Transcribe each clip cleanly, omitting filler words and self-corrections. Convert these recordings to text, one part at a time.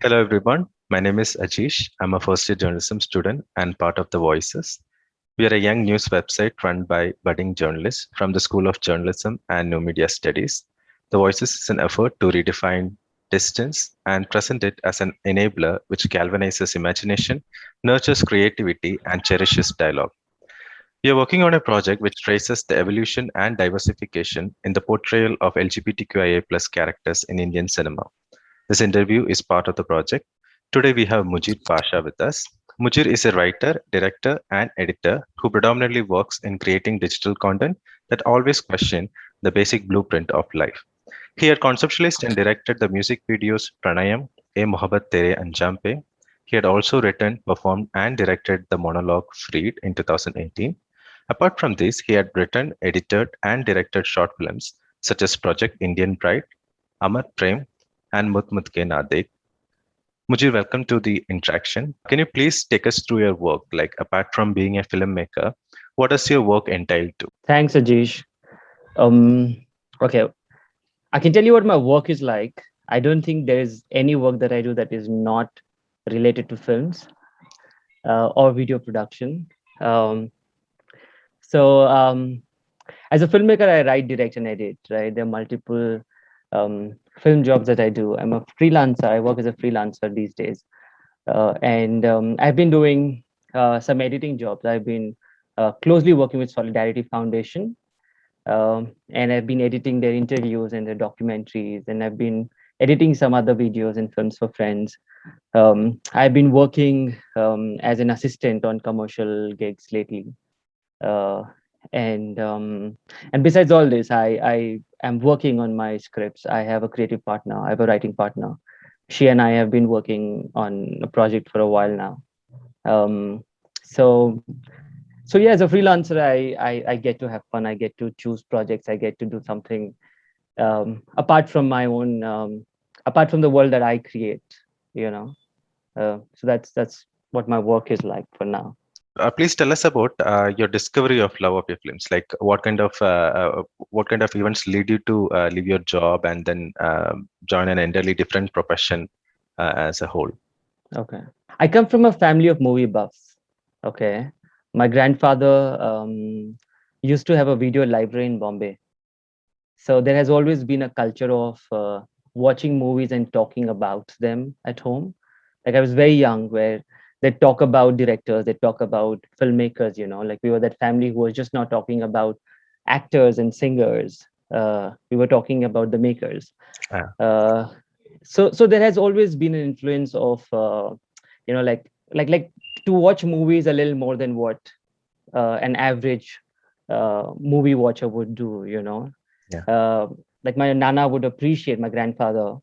Hello, everyone. My name is AJEESH. I'm a first year journalism student and part of The Voices. We are a young news website run by budding journalists from the School of Journalism and New Media Studies. The Voices is an effort to redefine distance and present it as an enabler which galvanizes imagination, nurtures creativity, and cherishes dialogue. We are working on a project which traces the evolution and diversification in the portrayal of LGBTQIA plus characters in Indian cinema. This interview is part of the project. Today we have Mujeer Pasha with us. Mujeer is a writer, director, and editor who predominantly works in creating digital content that always question the basic blueprint of life. He had conceptualized and directed the music videos Pranayam, A Mohabbat Tere Anjam Pe. He had also written, performed, and directed the monologue Freed in 2018. Apart from this, he had written, edited, and directed short films such as Project Indian Bride, Amar Prem, and Mut Mut Ke Na Dekh. Mujir, welcome to the interaction. Can you please take us through your work? Like, apart from being a filmmaker, what does your work entail to? Thanks, Ajeesh. Okay, I can tell you what my work is like. I don't think there is any work that I do that is not related to films or video production. Um, so, as a filmmaker, I write, direct, and edit. Right, there are multiple film jobs that I do. I'm a freelancer. I work as a freelancer these days, and I've been doing some editing jobs. I've been closely working with Solidarity Foundation, and I've been editing their interviews and their documentaries, and I've been editing some other videos and films for friends. I've been working as an assistant on commercial gigs lately, uh, and and besides all this, I am working on my scripts. I have a creative partner. I have a writing partner. She and I have been working on a project for a while now. Um, so so yeah, as a freelancer, I get to have fun. I get to choose projects. I get to do something apart from my own, apart from the world that I create. You know, so that's what my work is like for now. Please tell us about your discovery of love of your films. Like, what kind of events lead you to leave your job and then join an entirely different profession as a whole? Okay, I come from a family of movie buffs. Okay, my grandfather used to have a video library in Bombay, so there has always been a culture of watching movies and talking about them at home. Like I was very young, where they talk about directors, they talk about filmmakers. Like we were that family who was just not talking about actors and singers. We were talking about the makers. Uh, uh, so there has always been an influence of like to watch movies a little more than what an average movie watcher would do. yeah. uh, like my nana would appreciate my grandfather.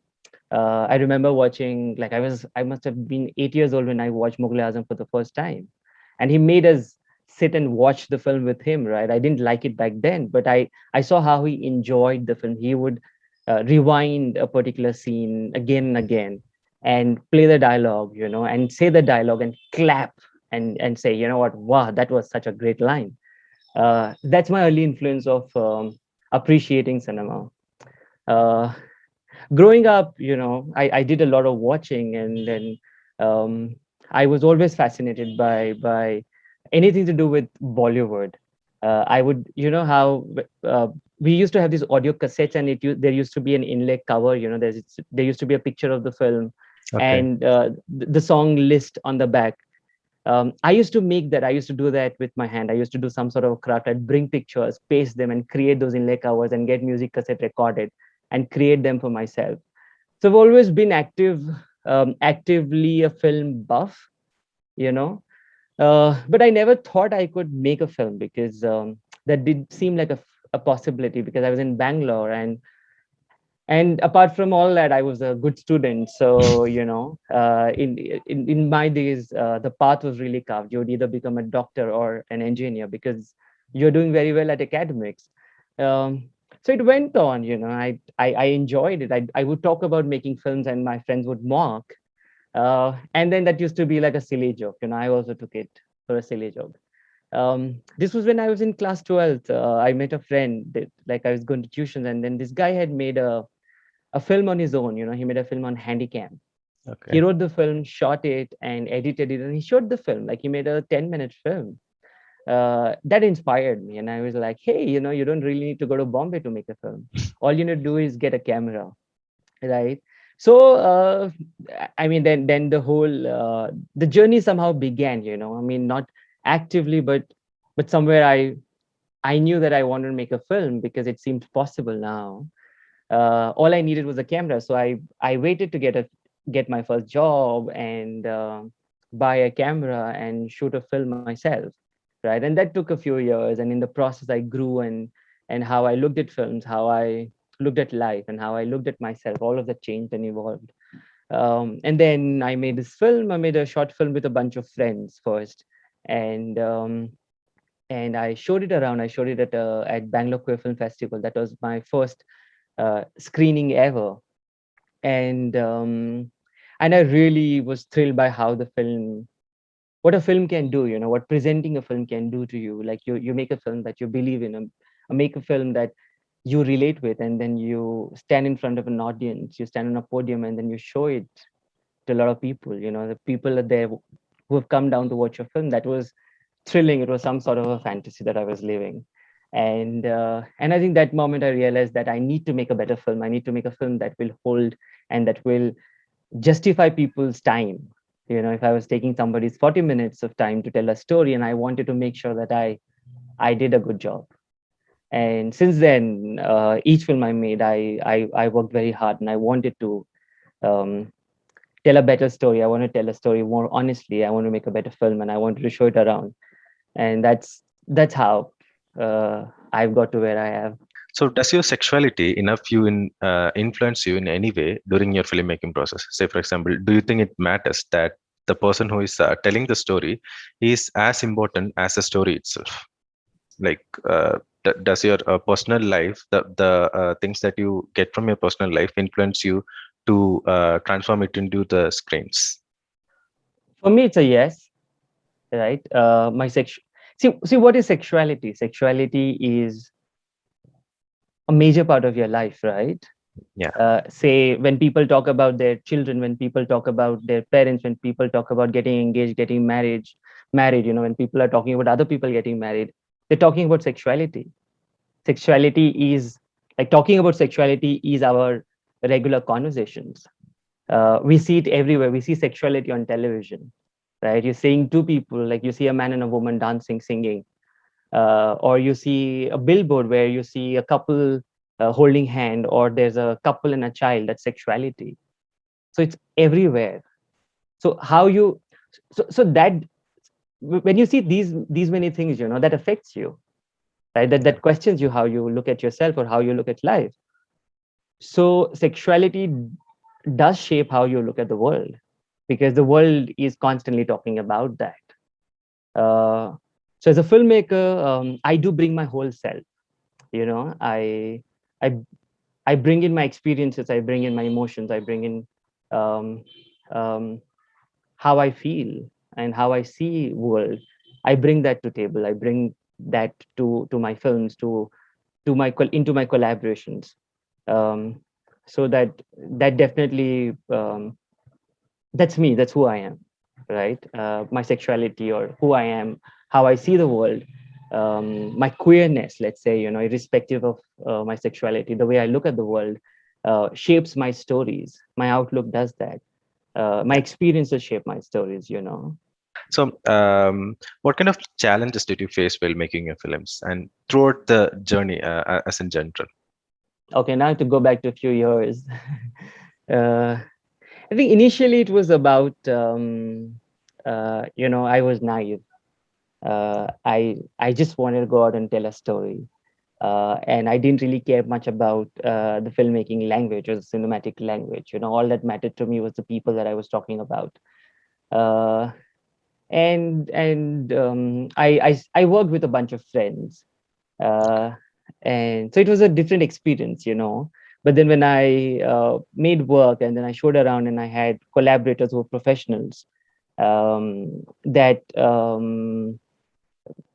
I remember watching, like I must have been 8 years old when I watched Mughal Azam for the first time, and he made us sit and watch the film with him. Right, I didn't like it back then, but I saw how he enjoyed the film. He would rewind a particular scene again and again, and play the dialogue, and say the dialogue and clap and say, what, wow, that was such a great line. That's my early influence of appreciating cinema. Uh, Growing up, I did a lot of watching, and then um, I was always fascinated by anything to do with Bollywood. I would, how we used to have these audio cassettes, and there used to be an inlay cover. There used to be a picture of the film, Okay. and the song list on the back. I used to make that. I used to do that with my hand. I used to do some sort of a craft. I'd bring pictures, paste them, and create those inlay covers, and get music cassette recorded, and create them for myself. So I've always been actively a film buff, you know. But I never thought I could make a film, because that did seem like a possibility, because I was in Bangalore, and apart from all that, I was a good student. So in my days, the path was really carved. You would either become a doctor or an engineer, because you're doing very well at academics. Um, so it went on. I enjoyed it. I would talk about making films, and my friends would mock. And then that used to be like a silly joke. I also took it for a silly joke. This was when I was in class 12th. I met a friend that, like, I was going to tuition, and then this guy had made a film on his own. He made a film on Handycam. He Okay. wrote the film, shot it, and edited it, and he showed the film. Like he made a 10-minute film. That inspired me, and I was like, hey, you don't really need to go to Bombay to make a film. All you need to do is get a camera, right? So I mean, then the journey somehow began. I mean, not actively, but somewhere I knew that I wanted to make a film because it seemed possible now. All I needed was a camera, so I waited to get my first job and buy a camera and shoot a film myself, right? And that took a few years, and in the process, I grew, and how I looked at films, how I looked at life, and how I looked at myself. All of that changed and evolved. And then I made this film. I made a short film with a bunch of friends first, and I showed it around. I showed it at Bangalore Queer Film Festival. That was my first screening ever, and I really was thrilled by how the film, what a film can do. What presenting a film can do to you. Like you make a film that you believe in, make a film that you relate with, and then you stand in front of an audience. You stand on a podium, and then you show it to a lot of people. The people are there who have come down to watch your film. That was thrilling. It was some sort of a fantasy that I was living. And I think that moment I realized that I need to make a better film. I need to make a film that will hold and that will justify people's time. If I was taking somebody's 40 minutes of time to tell a story, and I wanted to make sure that I did a good job. And since then, each film I made, I worked very hard, and I wanted to um, tell a better story. I want to tell a story more honestly. I want to make a better film, and I wanted to show it around. And that's how I've got to where I am. So, does your sexuality influence you in any way during your filmmaking process? Say, for example, do you think it matters that the person who is telling the story is as important as the story itself? Like, does your personal life, the things that you get from your personal life, influence you to transform it into the screens? For me, it's a yes, right? My sex. See, what is sexuality? Sexuality is a major part of your life, right? Yeah. Say when people talk about their children, when people talk about their parents, when people talk about getting engaged, getting married, when people are talking about other people getting married, they're talking about sexuality. Sexuality is like talking about sexuality is our regular conversations. We see it everywhere. We see sexuality on television, right? You're seeing two people, like you see a man and a woman dancing, singing, or you see a billboard where you see a couple holding hand, or there's a couple and a child. That's sexuality. So it's everywhere. So how you, so that when you see these many things, that affects you, right? That questions you how you look at yourself or how you look at life. So sexuality does shape how you look at the world, because the world is constantly talking about that. So as a filmmaker, I do bring my whole self. I I bring in my experiences, I bring in my emotions, I bring in um, um, how I feel and how I see world. I bring that to table. I bring that to my films, into my collaborations. Um, so that definitely that's me. That's who I am, right? My sexuality or who I am, how I see the world, my queerness, let's say, irrespective of my sexuality, the way I look at the world shapes my stories. My outlook does that. My experiences shape my stories. So, what kind of challenges did you face while making your films and throughout the journey, as in general? Okay, now to go back to a few years. uh, I think initially it was about, I was naive. I just wanted to go out and tell a story. And I didn't really care much about the filmmaking language or the cinematic language. All that mattered to me was the people that I was talking about. Uh, and I worked with a bunch of friends, uh, and so it was a different experience. But then when I made work and then I showed around and I had collaborators who were professionals, that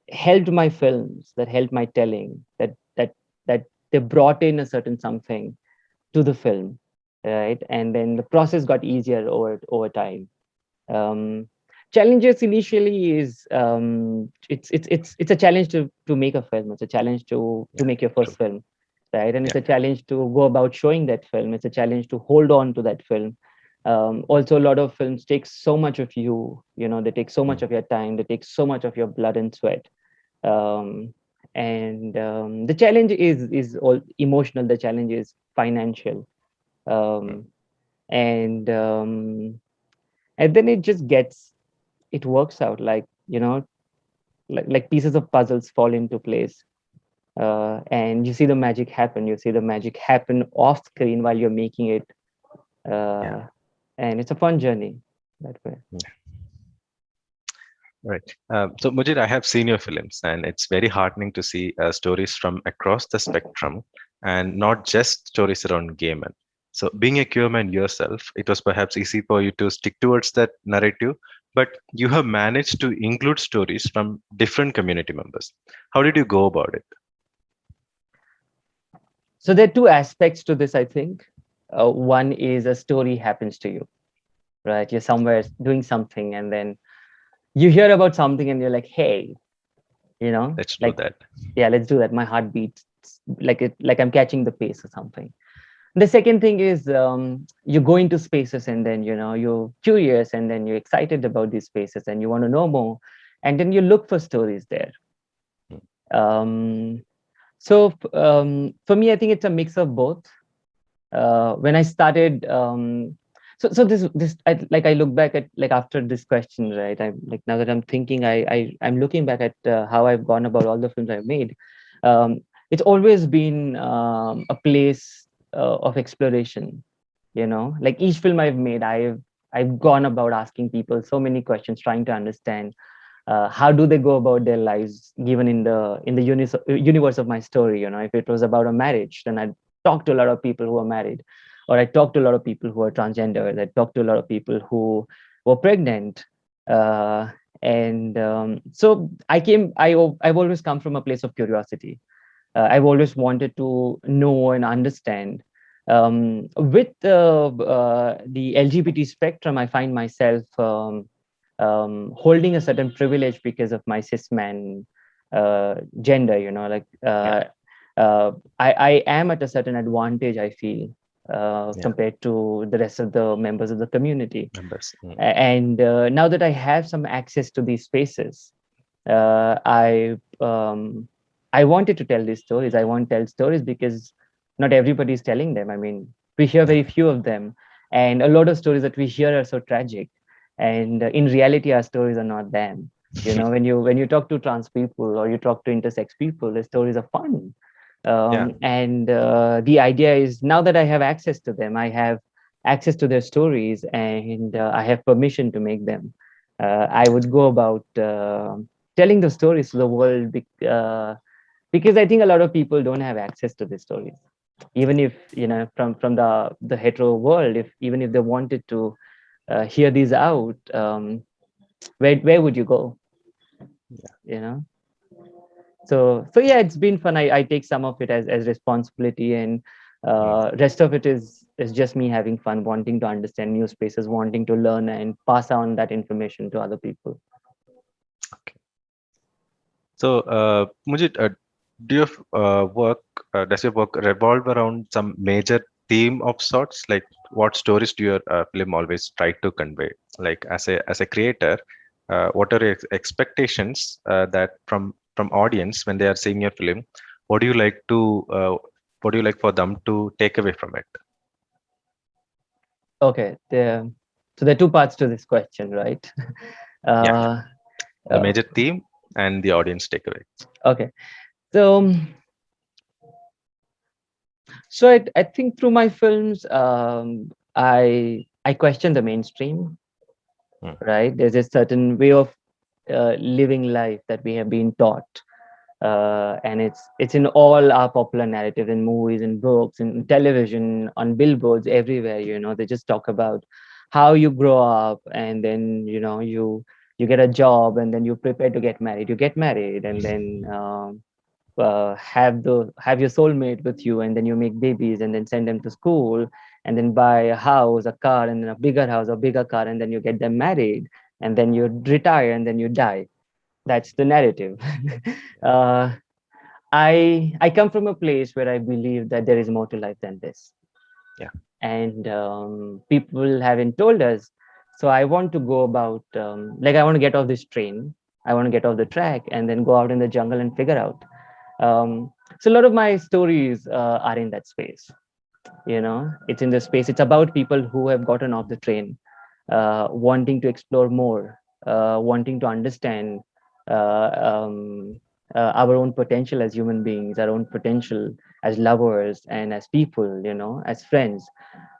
helped my films, that helped my telling, that they brought in a certain something to the film. right? And then the process got easier over time. um, Challenges initially is, it's a challenge to make a film. It's a challenge to Yeah, make your true. first film, right? And Yeah. it's a challenge to go about showing that film. It's a challenge to hold on to that film. Also, a lot of films take so much of you, they take so much Mm, of your time, they take so much of your blood and sweat. um, and the challenge is all emotional. The challenge is financial. mm. um, and and then it works out, like, like pieces of puzzles fall into place. And you see the magic happen. You see the magic happen off screen while you're making it. Yeah. uh, and it's a fun journey that way. Right. So, Mujir, I have seen your films, and it's very heartening to see stories from across the spectrum and not just stories around gay men. So, being a queer man yourself, it was perhaps easy for you to stick towards that narrative, but you have managed to include stories from different community members. How did you go about it? So there are two aspects to this, I think. One is a story happens to you, right? You're somewhere doing something, and then you hear about something, and you're like, hey, Let's do like, that. yeah, let's do that. My heart beats like I'm catching the pace or something. The second thing is, you go into spaces, and then you're curious, and then you're excited about these spaces, and you want to know more, and then you look for stories there. Mm, For me, I think it's a mix of both. When I started, so I look back at, like, after this question, right? I'm like, now that I'm thinking, I'm looking back at how I've gone about all the films I've made. It's always been a place of exploration. Like each film I've made, I've gone about asking people so many questions, trying to understand how do they go about their lives given in the universe of my story. If it was about a marriage, then I'd talk to a lot of people who are married, or I talk to a lot of people who are transgender. I talk to a lot of people who were pregnant. uh, and so I've always come from a place of curiosity. I've always wanted to know and understand. With the LGBT spectrum, I find myself holding a certain privilege because of my cis man gender. yeah, I am at a certain advantage, I feel, yeah, compared to the rest of the members of the community. members. Mm, And now that I have some access to these spaces, uh, I um, I wanted to tell these stories. I want to tell stories because not everybody is telling them. I mean, we hear yeah, very few of them, and a lot of stories that we hear are so tragic. And in reality, our stories are not them. When you talk to trans people or you talk to intersex people, the stories are fun. yeah, And the idea is, now that I have access to them, I have access to their stories, and I have permission to make them. I would go about telling the stories to the world, because I think a lot of people don't have access to these stories. Even if, from the hetero world, if even if they wanted to hear these out, where would you go? yeah. You know. So yeah, it's been fun. I take some of it as responsibility, and Mm, rest of it is just me having fun, wanting to understand new spaces, wanting to learn and pass on that information to other people. okay. So, Mujit, do your work does your work revolve around some major theme of sorts? Like, what stories do your film always try to convey? Like, as a creator, what are your expectations that from audience when they are seeing your film? What do you like to what do you like for them to take away from it? Okay, so there are two parts to this question, right? Yeah, uh, the uh, major theme and the audience takeaway. okay, so I think through my films, I question the mainstream, Mm, right? There's a certain way of living life that we have been taught, and it's in all our popular narrative, in movies, in books, in television, on billboards, everywhere. They just talk about how you grow up, and then you get a job, and then you prepare to get married. You get married, and then have your soulmate with you, and then you make babies, and then send them to school, and then buy a house, a car, and then a bigger house, a bigger car, and then you get them married, and then you retire, and then you die. That's the narrative. uh, I come from a place where I believe that there is more to life than this, yeah, and people haven't told us. So I want to go about, like, I want to get off this train, I want to get off the track, and then go out in the jungle and figure out. So a lot of my stories are in that space. It's in the space. It's about people who have gotten off the train, wanting to explore more, wanting to understand uh, um, our own potential as human beings, our own potential as lovers and as people, as friends.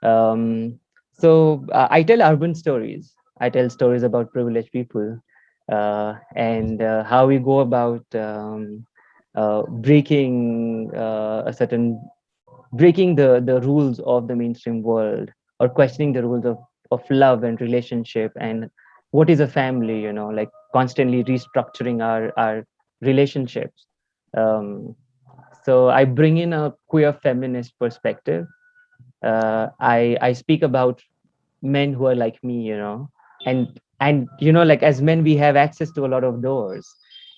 I tell urban stories. I tell stories about privileged people, and how we go about breaking the rules of the mainstream world, or questioning the rules of love and relationship, and what is a family, like constantly restructuring our relationships. Um, so I bring in a queer feminist perspective. I speak about men who are like me, and like, as men we have access to a lot of doors,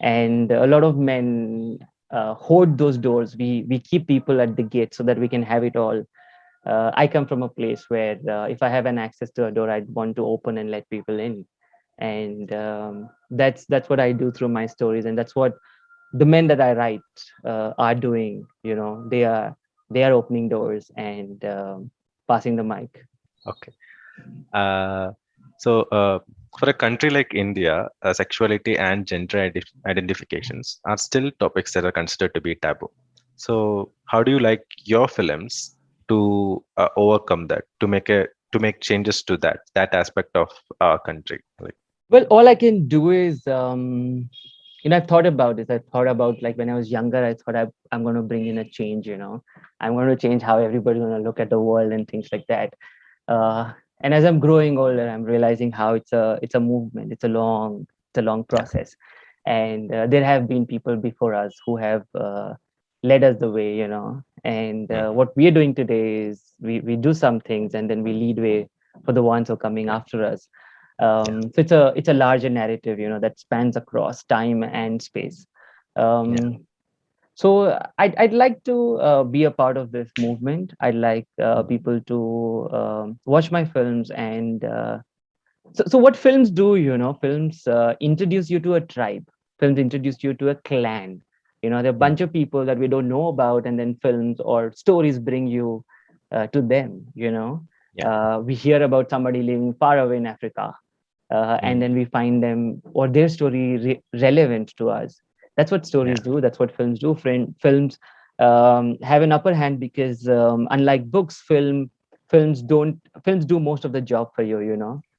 and a lot of men hoard those doors. We keep people at the gate so that we can have it all. I come from a place where, if I have an access to a door, I'd want to open and let people in, and that's what I do through my stories, and that's what the men that I write are doing. They are opening doors and passing the mic. okay. Uh, so, for a country like India, sexuality and gender identifications are still topics that are considered to be taboo. So, how do you like your films to overcome that, to make changes to that aspect of our country? Like, Well, all I can do is, I've thought about this. I've thought about, like, when I was younger, I thought I'm going to bring in a change. I'm going to change how everybody's going to look at the world and things like that. And as I'm growing older, I'm realizing how it's a movement. It's a long yeah, process, and there have been people before us who have led us the way. And mm, what we are doing today is we do some things, and then we lead way for the ones who are coming after us. yeah, So it's a larger narrative, that spans across time and space. yeah, So I'd like to be a part of this movement. I'd like people to watch my films, and so what films do, films introduce you to a tribe. Films introduce you to a clan. There are a mm, bunch of people that we don't know about, and then films or stories bring you to them. yeah, We hear about somebody living far away in Africa, and mm, then we find them or their story relevant to us. That's what yeah, stories do. That's what films do. Films have an upper hand because, unlike books, films do most of the job for you.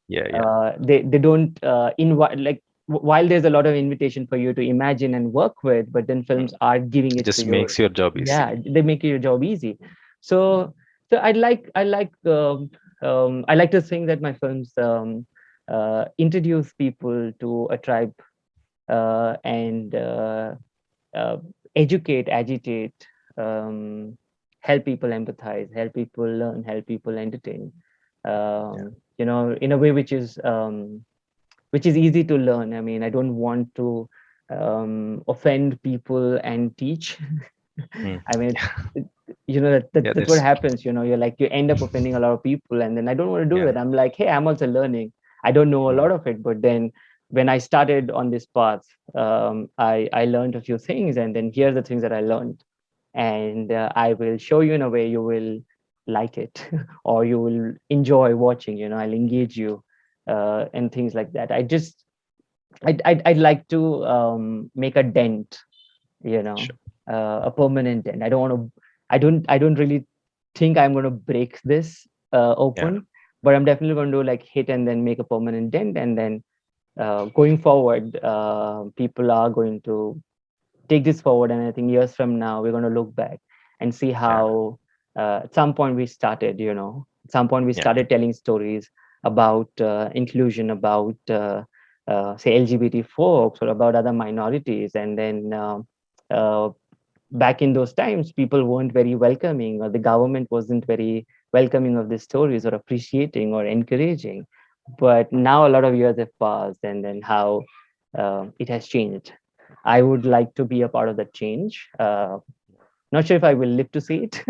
yeah, yeah. They don't like, while there's a lot of invitation for you to imagine and work with, but then Mm. films are giving It it to just you. makes your job easy. Yeah, they make your job easy. So so I like to think that my films introduce people to a tribe, and uh, educate, agitate, um, help people empathize, help people learn, help people entertain, Yeah. in a way which is easy to learn. I mean, I don't want to offend people and teach. Mm. I mean, Yeah. that's what There's happens. You end up offending a lot of people, and then I don't want to do yeah, that. I'm like, hey, I'm also learning. I don't know a mm, lot of it, but then when I started on this path, I learned a few things, and then here are the things that I learned, and I will show you in a way you will like it, or you will enjoy watching. I'll engage you, and things like that. I'd like to make a dent, sure. a permanent dent. I don't really think I'm going to break this Yeah, open, but I'm definitely going to, like, hit and then make a permanent dent, and then going forward, people are going to take this forward, and I think years from now we're going to look back and see yeah, how, at some point we started, at some point we yeah, started telling stories about inclusion, about say LGBT folks, or about other minorities, and then back in those times, people weren't very welcoming, or the government wasn't very welcoming of these stories, or appreciating or encouraging. But now a lot of years have passed, and then how it has changed. I would like to be a part of that change. Not sure if I will live to see it,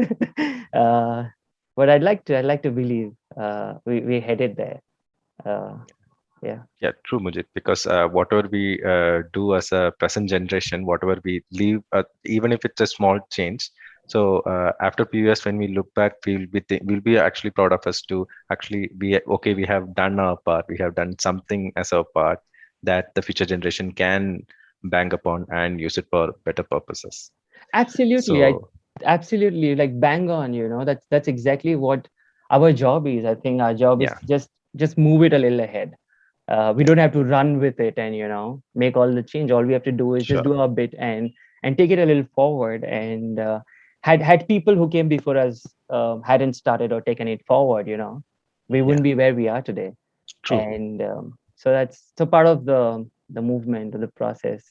uh, but I'd like to. I'd like to believe we're headed there. Uh, yeah, Yeah, true, Mujit. Because whatever we do as a present generation, whatever we leave, even if it's a small change, so after few years, when we look back, we'll be actually proud of us to actually be okay. We have done our part. We have done something as our part that the future generation can bang upon and use it for better purposes. absolutely. I So absolutely like bang on. That's exactly what our job is. I think our job is yeah, just move it a little ahead. We yeah, don't have to run with it and make all the change. All we have to do is just sure, do our bit and take it a little forward. And had people who came before us hadn't started or taken it forward, we yeah, wouldn't be where we are today. true, And so that's so part of the movement, of the process.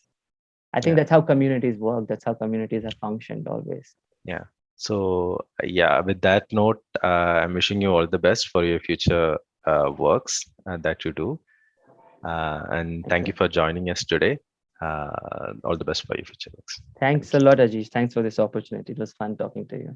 I think yeah, that's how communities work. That's how communities have functioned always. yeah. So yeah, with that note, I'm wishing you all the best for your future works that you do. And Thank thank you you. for joining us today. All the best for your future works. Thanks Thank a you. lot, Ajish. Thanks for this opportunity. It was fun talking to you.